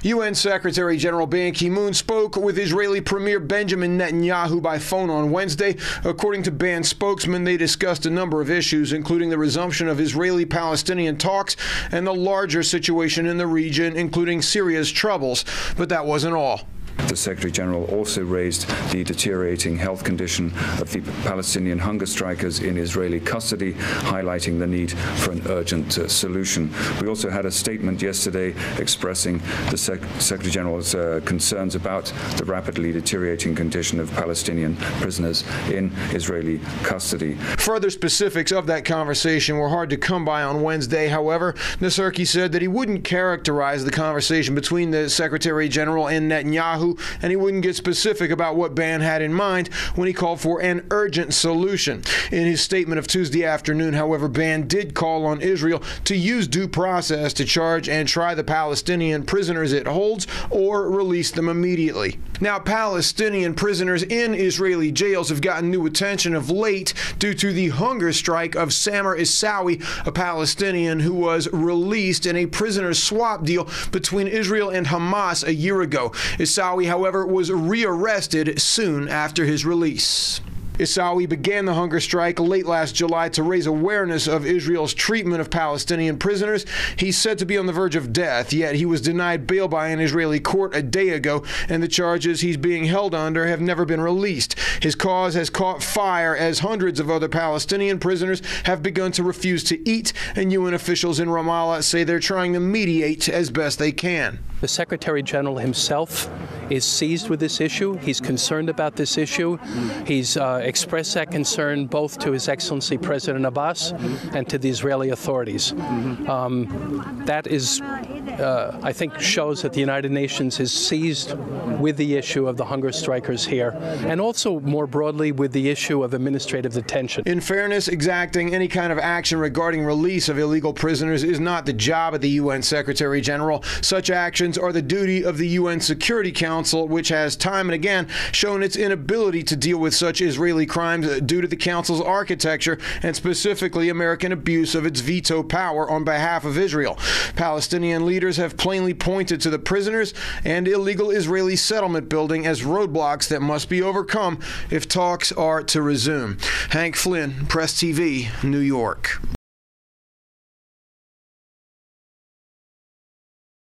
UN Secretary General Ban Ki-moon spoke with Israeli Premier Benjamin Netanyahu by phone on Wednesday. According to Ban's spokesman, they discussed a number of issues, including the resumption of Israeli-Palestinian talks and the larger situation in the region, including Syria's troubles. But that wasn't all. The Secretary General also raised the deteriorating health condition of the Palestinian hunger strikers in Israeli custody, highlighting the need for an urgent solution. We also had a statement yesterday expressing the Secretary General's concerns about the rapidly deteriorating condition of Palestinian prisoners in Israeli custody. Further specifics of that conversation were hard to come by on Wednesday. However, Nasrki said that he wouldn't characterize the conversation between the Secretary General and Netanyahu, and he wouldn't get specific about what Ban had in mind when he called for an urgent solution. In his statement of Tuesday afternoon, however, Ban did call on Israel to use due process to charge and try the Palestinian prisoners it holds or release them immediately. Now, Palestinian prisoners in Israeli jails have gotten new attention of late due to the hunger strike of Samer Issawi, a Palestinian who was released in a prisoner swap deal between Israel and Hamas a year ago. Issawi, however, was rearrested soon after his release. Issawi began the hunger strike late last July to raise awareness of Israel's treatment of Palestinian prisoners. He's said to be on the verge of death, yet he was denied bail by an Israeli court a day ago, and the charges he's being held under have never been released. His cause has caught fire as hundreds of other Palestinian prisoners have begun to refuse to eat, and UN officials in Ramallah say they're trying to mediate as best they can. The Secretary General himself is seized with this issue. He's concerned about this issue. He's expressed that concern both to His Excellency President Abbas and to the Israeli authorities. That is, I think, shows that the United Nations is seized with the issue of the hunger strikers here, and also more broadly with the issue of administrative detention. In fairness, exacting any kind of action regarding release of illegal prisoners is not the job of the UN Secretary General. Such actions are the duty of the UN Security Council, which has time and again shown its inability to deal with such Israeli crimes due to the Council's architecture and specifically American abuse of its veto power on behalf of Israel. Palestinian leaders have plainly pointed to the prisoners and illegal Israeli settlement building as roadblocks that must be overcome if talks are to resume. Hank Flynn, Press TV, New York.